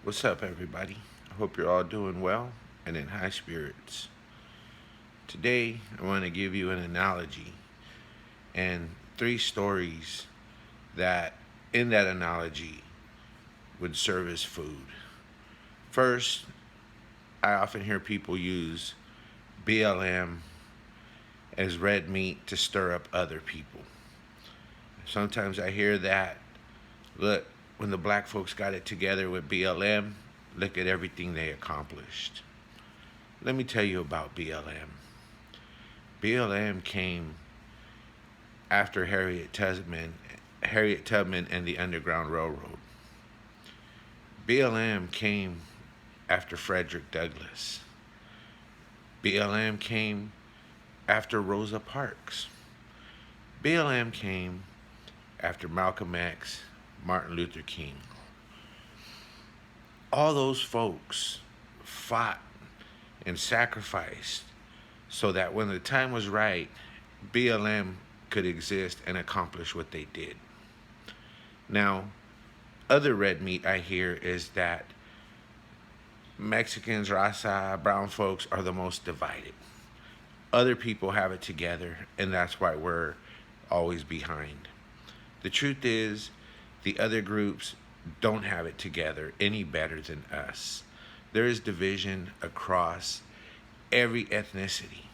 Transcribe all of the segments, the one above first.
What's up, everybody? I hope you're all doing well and in high spirits. Today, I want to give you an analogy and three stories that, in that analogy, would serve as food. First, I often hear people use BLM as red meat to stir up other people. Sometimes I hear that, look, when the black folks got it together with BLM, look at everything they accomplished. Let me tell you about BLM. BLM came after Harriet Tubman and the Underground Railroad. BLM came after Frederick Douglass. BLM came after Rosa Parks. BLM came after Malcolm X, Martin Luther King. All those folks fought and sacrificed so that when the time was right, BLM could exist and accomplish what they did. Now, other red meat I hear is that Mexicans, Raza, brown folks are the most divided. Other people have it together, and that's why we're always behind. The truth is, the other groups don't have it together any better than us. There is division across every ethnicity.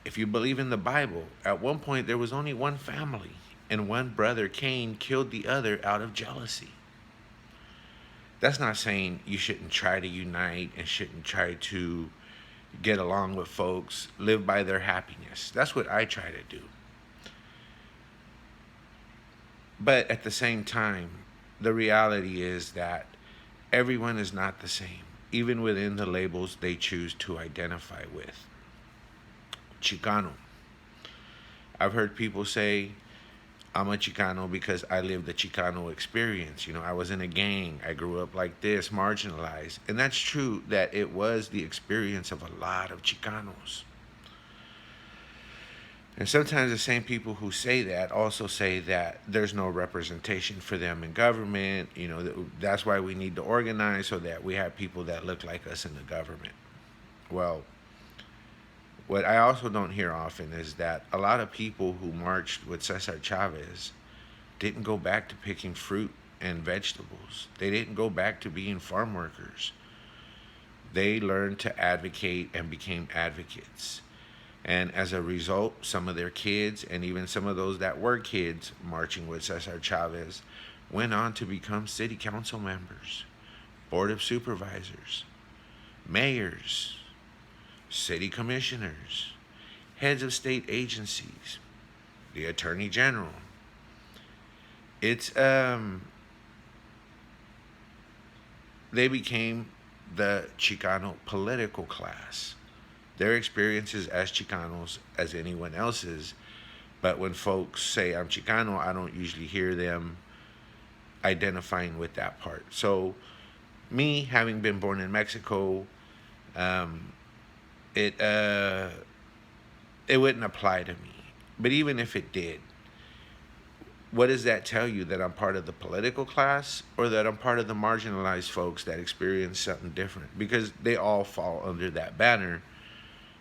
If you believe in the Bible, at one point there was only one family, and one brother, Cain, killed the other out of jealousy. That's not saying you shouldn't try to unite and shouldn't try to get along with folks, live by their happiness. That's what I try to do. But at the same time, the reality is that everyone is not the same, even within the labels they choose to identify with. Chicano. I've heard people say, I'm a Chicano because I lived the Chicano experience. I was in a gang. I grew up like this, marginalized. And that's true that it was the experience of a lot of Chicanos. And sometimes the same people who say that also say that there's no representation for them in government. That's why we need to organize so that we have people that look like us in the government. Well, what I also don't hear often is that a lot of people who marched with Cesar Chavez didn't go back to picking fruit and vegetables. They didn't go back to being farm workers. They learned to advocate and became advocates. And as a result, some of their kids, and even some of those that were kids marching with Cesar Chavez, went on to become city council members, board of supervisors, mayors, city commissioners, heads of state agencies, the attorney general. It's They became the Chicano political class. Their experiences as Chicanos as anyone else's, but when folks say I'm Chicano, I don't usually hear them identifying with that part. So, me having been born in Mexico, um, it it wouldn't apply to me. But even if it did, what does that tell you? That I'm part of the political class or that I'm part of the marginalized folks that experience something different? Because they all fall under that banner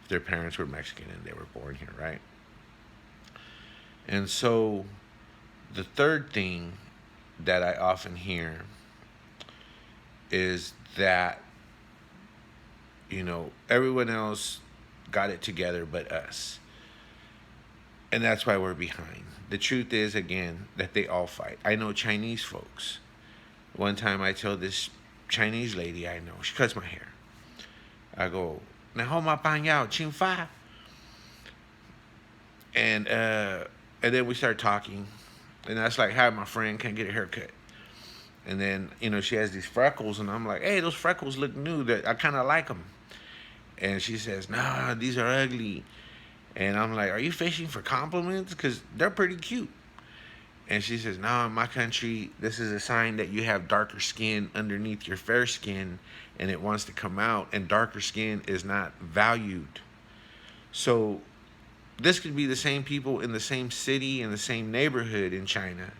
if their parents were Mexican and they were born here, right? And so the third thing that I often hear is that, everyone else got it together but us. And that's why we're behind. The truth is, again, that they all fight. I know Chinese folks. One time I told this Chinese lady I know, she cuts my hair. I go, "Now ma pan yao chin fa," and and then we start talking, and that's like, "Hi, my friend, can I get a haircut?" And then she has these freckles, and I'm like, "Hey, those freckles look new. That I kind of like them." And she says, "Nah, these are ugly." And I'm like, "Are you fishing for compliments? Because they're pretty cute." And she says, "No, in my country, this is a sign that you have darker skin underneath your fair skin, and it wants to come out, and darker skin is not valued." So this could be the same people in the same city, in the same neighborhood in China,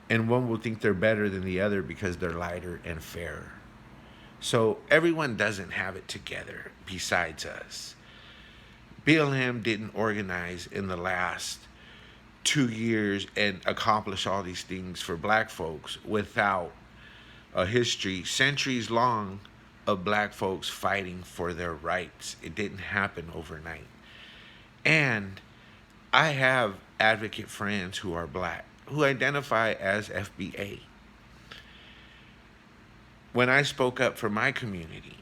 and one will think they're better than the other because they're lighter and fairer. So everyone doesn't have it together besides us. BLM didn't organize in the last 2 years and accomplish all these things for black folks without a history, centuries long, of black folks fighting for their rights. It didn't happen overnight. And I have advocate friends who are black, who identify as FBA. When I spoke up for my community,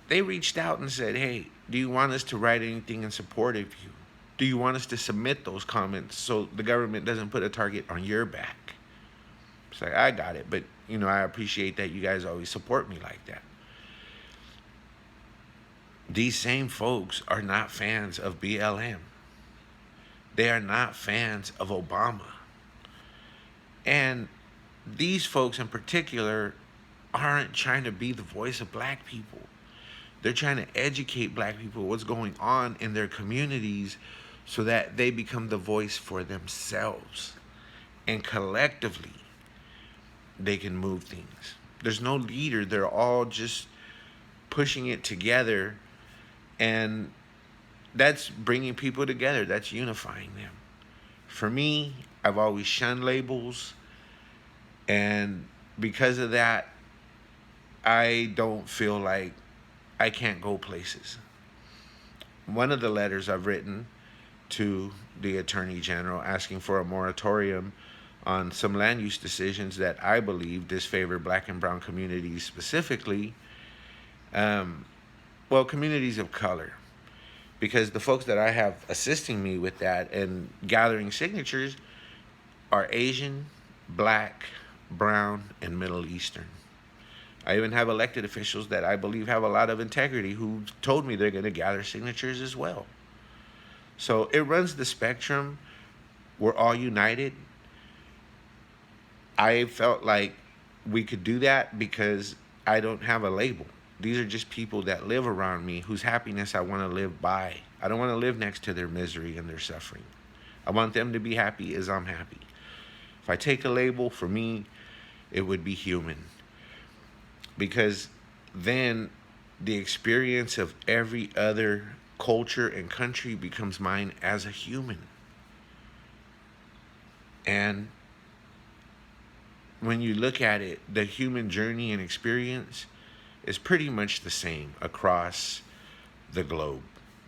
they reached out and said, hey, do you want us to write anything in support of you? Do you want us to submit those comments so the government doesn't put a target on your back? It's like, I got it, but I appreciate that you guys always support me like that. These same folks are not fans of BLM. They are not fans of Obama. And these folks in particular aren't trying to be the voice of black people. They're trying to educate black people what's going on in their communities so that they become the voice for themselves. And collectively, they can move things. There's no leader. They're all just pushing it together. And that's bringing people together. That's unifying them. For me, I've always shunned labels. And because of that, I don't feel like I can't go places. One of the letters I've written to the Attorney General asking for a moratorium on some land use decisions that I believe disfavor black and brown communities specifically, communities of color. Because the folks that I have assisting me with that and gathering signatures are Asian, black, brown, and Middle Eastern. I even have elected officials that I believe have a lot of integrity who told me they're going to gather signatures as well. So it runs the spectrum. We're all united. I felt like we could do that because I don't have a label. These are just people that live around me whose happiness I want to live by. I don't want to live next to their misery and their suffering. I want them to be happy as I'm happy. If I take a label, for me, it would be human. Because then the experience of every other culture and country becomes mine as a human. And when you look at it, the human journey and experience is pretty much the same across the globe.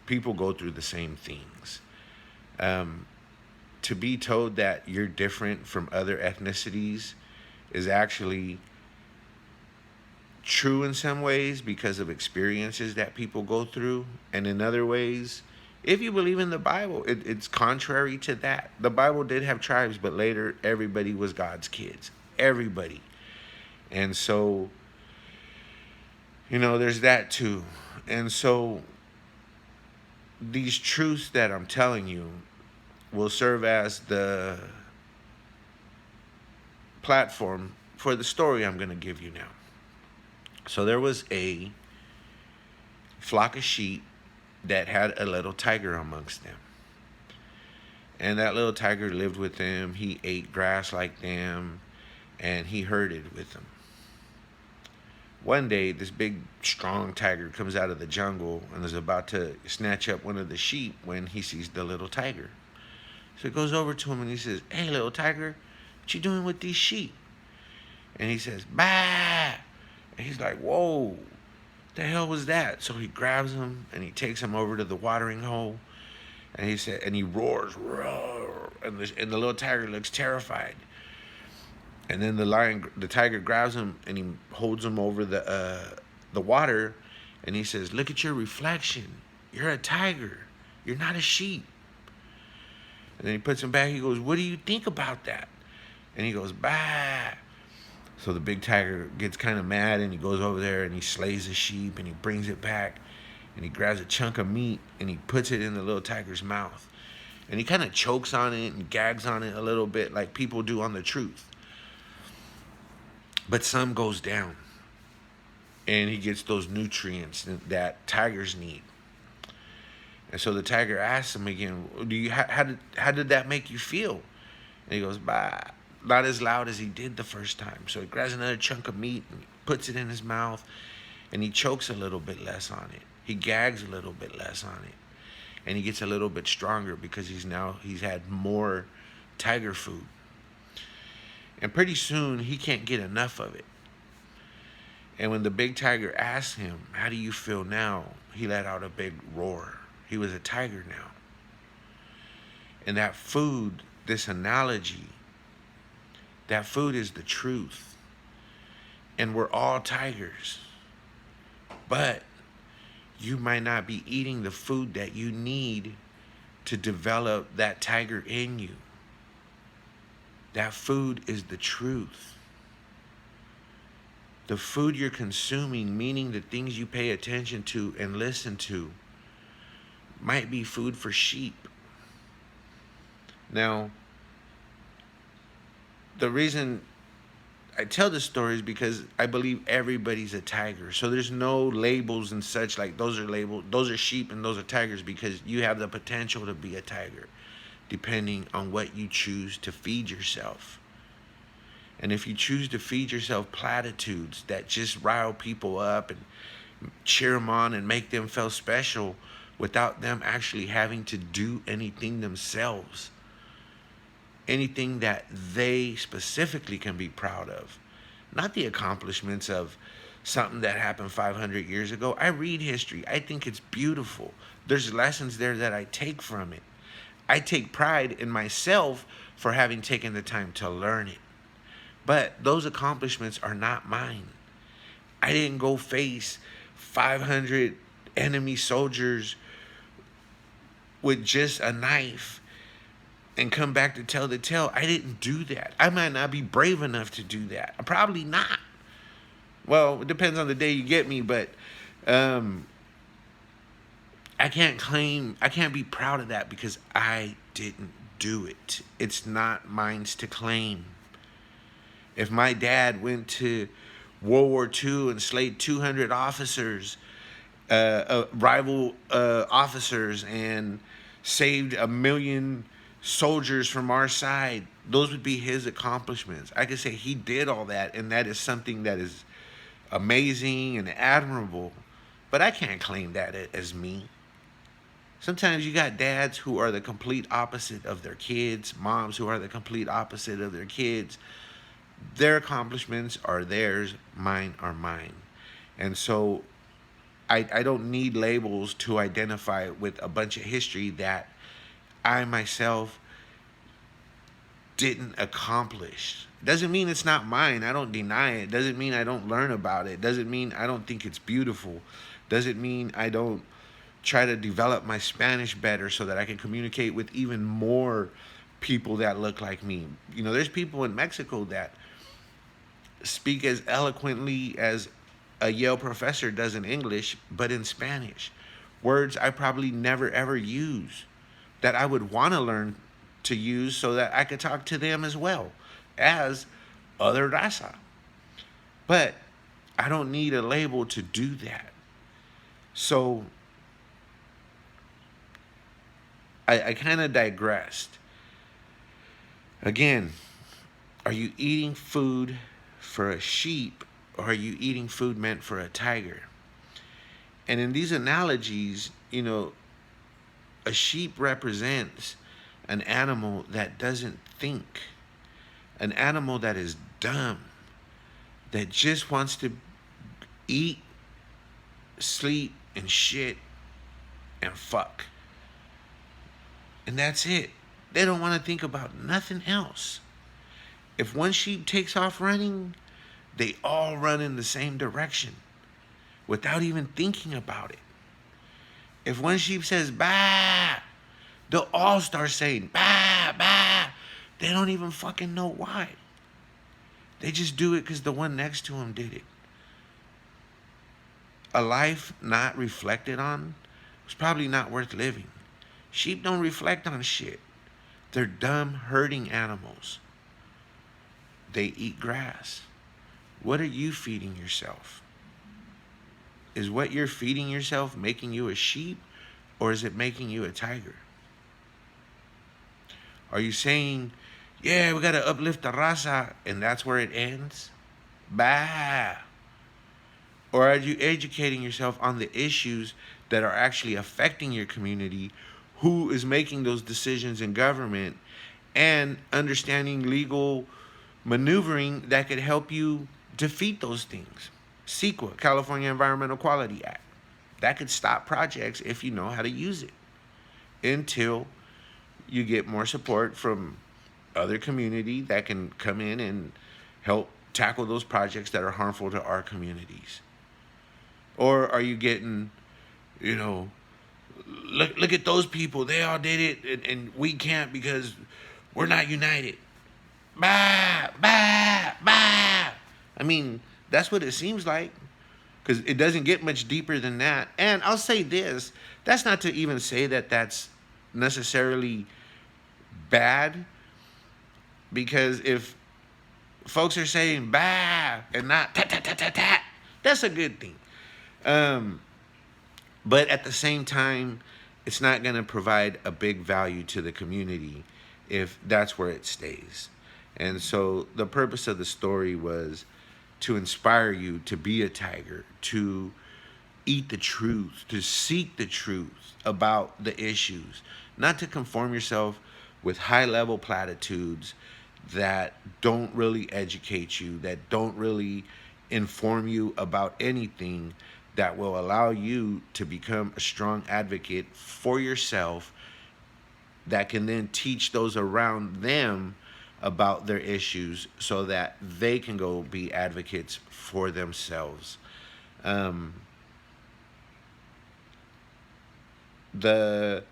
People go through the same things. To be told that you're different from other ethnicities is actually true in some ways because of experiences that people go through, and in other ways, if you believe in the Bible, it's contrary to that. The Bible did have tribes, but later everybody was God's kids. Everybody. And so, there's that too. And so these truths that I'm telling you will serve as the platform for the story I'm going to give you now. So there was a flock of sheep that had a little tiger amongst them. And that little tiger lived with them. He ate grass like them, and he herded with them. One day, this big, strong tiger comes out of the jungle and is about to snatch up one of the sheep when he sees the little tiger. So he goes over to him and he says, "Hey, little tiger, what you doing with these sheep?" And he says, "Bah!" And he's like, "Whoa, the hell was that?" So he grabs him and he takes him over to the watering hole. And he roars, "Roar!" And the little tiger looks terrified. And then the tiger grabs him and he holds him over the water, and he says, "Look at your reflection. You're a tiger. You're not a sheep." And then he puts him back. He goes, "What do you think about that?" And he goes, "Bah." So the big tiger gets kind of mad, and he goes over there and he slays the sheep and he brings it back, and he grabs a chunk of meat and he puts it in the little tiger's mouth. And he kind of chokes on it and gags on it a little bit like people do on the truth. But some goes down, and he gets those nutrients that tigers need. And so the tiger asks him again, how did that make you feel? And he goes, "Bah." Not as loud as he did the first time. So he grabs another chunk of meat and puts it in his mouth, and he chokes a little bit less on it. He gags a little bit less on it. And he gets a little bit stronger because he's had more tiger food. And pretty soon he can't get enough of it. And when the big tiger asked him, "How do you feel now?" he let out a big roar. He was a tiger now. And that food, this analogy, that food is the truth. And we're all tigers. But you might not be eating the food that you need to develop that tiger in you. That food is the truth. The food you're consuming, meaning the things you pay attention to and listen to, might be food for sheep. Now, the reason I tell this story is because I believe everybody's a tiger. So there's no labels and such like those are labeled, those are sheep and those are tigers, because you have the potential to be a tiger depending on what you choose to feed yourself. And if you choose to feed yourself platitudes that just rile people up and cheer them on and make them feel special without them actually having to do anything themselves, anything that they specifically can be proud of, not the accomplishments of something that happened 500 years ago. I read history. I think it's beautiful. There's lessons there that I take from it. I take pride in myself for having taken the time to learn it. But those accomplishments are not mine. I didn't go face 500 enemy soldiers with just a knife and come back to tell the tale. I didn't do that. I might not be brave enough to do that. I'm probably not. Well, it depends on the day you get me, but I can't be proud of that because I didn't do it. It's not mine to claim. If my dad went to World War II and slayed 200 officers, rival officers, and saved 1 million soldiers from our side, those would be his accomplishments. I could say he did all that, and that is something that is amazing and admirable, but I can't claim that as me. Sometimes you got dads who are the complete opposite of their kids, moms who are the complete opposite of their kids. Their accomplishments are theirs, mine are mine. And so I don't need labels to identify with a bunch of history that I myself didn't accomplish. Doesn't mean it's not mine. I don't deny it. Doesn't mean I don't learn about it. Doesn't mean I don't think it's beautiful. Doesn't mean I don't try to develop my Spanish better so that I can communicate with even more people that look like me. You know, there's people in Mexico that speak as eloquently as a Yale professor does in English, but in Spanish. Words I probably never ever use that I would want to learn to use so that I could talk to them as well as other raza. But I don't need a label to do that. So I kind of digressed. Again, are you eating food for a sheep or are you eating food meant for a tiger? And in these analogies, you know, a sheep represents an animal that doesn't think, an animal that is dumb, that just wants to eat, sleep, and shit, and fuck. And that's it. They don't want to think about nothing else. If one sheep takes off running, they all run in the same direction without even thinking about it. If one sheep says, bah, they'll all start saying, bah, bah. They don't even fucking know why. They just do it because the one next to them did it. A life not reflected on was probably not worth living. Sheep don't reflect on shit. They're dumb, herding animals. They eat grass. What are you feeding yourself? Is what you're feeding yourself making you a sheep, or is it making you a tiger? Are you saying, yeah, we got to uplift the raza, and that's where it ends? Bah. Or are you educating yourself on the issues that are actually affecting your community? Who is making those decisions in government? And understanding legal maneuvering that could help you defeat those things. CEQA, California Environmental Quality Act. That could stop projects if you know how to use it until you get more support from other community that can come in and help tackle those projects that are harmful to our communities. Or are you getting, you know, look at those people, they all did it, and we can't because we're not united. Bah, bah, bah. I mean, that's what it seems like, because it doesn't get much deeper than that. And I'll say this, that's not to even say that that's necessarily bad, because if folks are saying bah and not tat tat tat tat tat, that's a good thing. Um, but at the same time, it's not going to provide a big value to the community if that's where it stays. And so the purpose of the story was to inspire you to be a tiger, to eat the truth, to seek the truth about the issues, not to conform yourself with high level platitudes that don't really educate you, that don't really inform you about anything that will allow you to become a strong advocate for yourself that can then teach those around them about their issues so that they can go be advocates for themselves. Um, the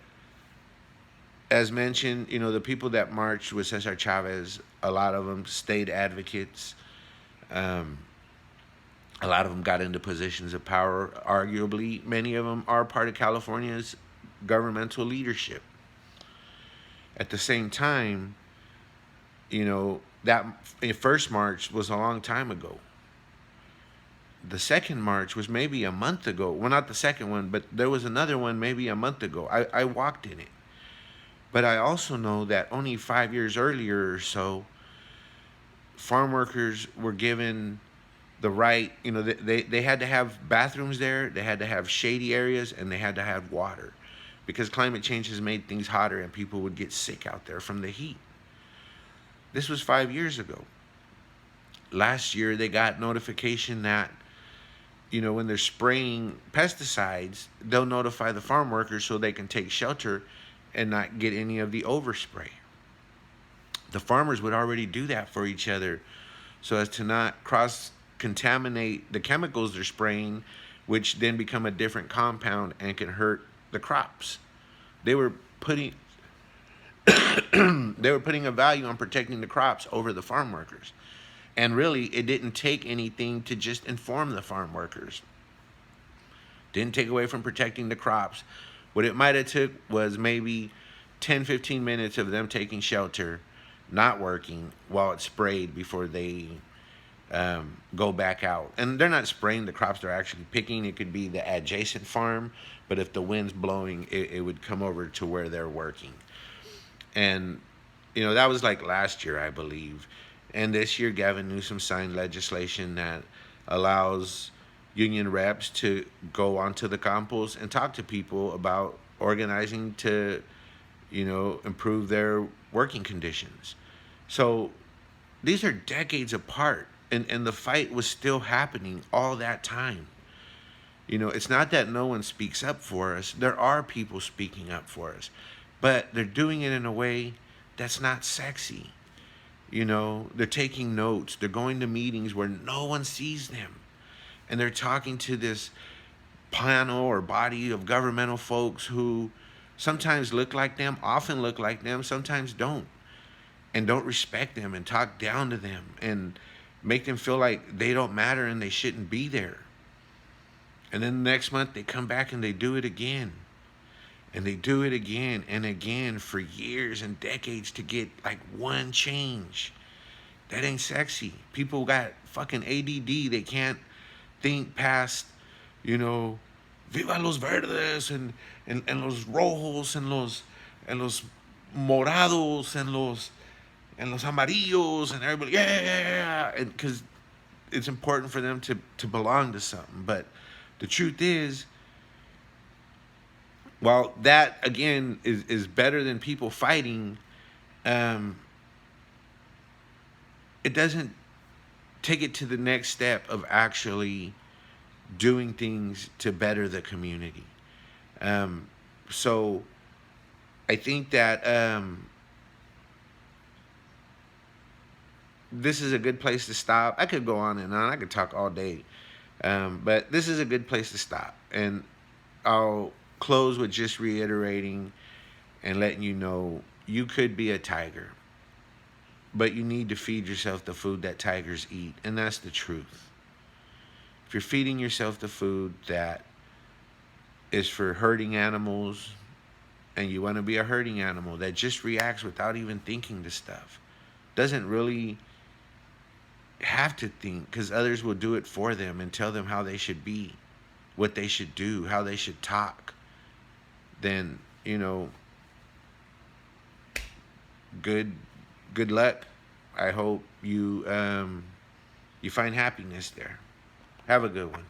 As mentioned, the people that marched with Cesar Chavez, a lot of them stayed advocates. Um, a lot of them got into positions of power. Arguably, many of them are part of California's governmental leadership. At the same time, that first march was a long time ago. The second march was maybe a month ago. Well, not the second one, but there was another one maybe a month ago. I walked in it. But I also know that only 5 years earlier or so, farm workers were given the right, they had to have bathrooms there, they had to have shady areas, and they had to have water, because climate change has made things hotter and people would get sick out there from the heat. This was 5 years ago. Last year, they got notification that, when they're spraying pesticides, they'll notify the farm workers so they can take shelter and not get any of the overspray. The farmers would already do that for each other so as to not cross contaminate the chemicals they're spraying, which then become a different compound and can hurt the crops. They were putting they were putting a value on protecting the crops over the farm workers. And really, it didn't take anything to just inform the farm workers. Didn't take away from protecting the crops. What it might have took was maybe 10, 15 minutes of them taking shelter, not working, while it sprayed before they go back out. And they're not spraying the crops they're actually picking. It could be the adjacent farm, but if the wind's blowing, it would come over to where they're working. And, that was like last year, I believe. And this year, Gavin Newsom signed legislation that allows union reps to go onto the campos and talk to people about organizing to, improve their working conditions. So these are decades apart, and the fight was still happening all that time. It's not that no one speaks up for us. There are people speaking up for us, but they're doing it in a way that's not sexy. They're taking notes. They're going to meetings where no one sees them. And they're talking to this panel or body of governmental folks who sometimes look like them, often look like them, sometimes don't. And don't respect them and talk down to them and make them feel like they don't matter and they shouldn't be there. And then the next month they come back and they do it again. And they do it again and again for years and decades to get like one change. That ain't sexy. People got fucking ADD. They can't think past, Viva los verdes and los rojos and los morados and los amarillos and everybody, yeah. And because it's important for them to belong to something. But the truth is, while that again is better than people fighting, um, it doesn't take it to the next step of actually doing things to better the community. Um, so I think that this is a good place to stop. I could go on and on. I could talk all day. But this is a good place to stop. And I'll close with just reiterating and letting you know you could be a tiger, but you need to feed yourself the food that tigers eat. And that's the truth. If you're feeding yourself the food that is for herding animals, and you want to be a herding animal that just reacts without even thinking to stuff, doesn't really have to think because others will do it for them and tell them how they should be, what they should do, how they should talk, then, good good luck. I hope you find happiness there. Have a good one.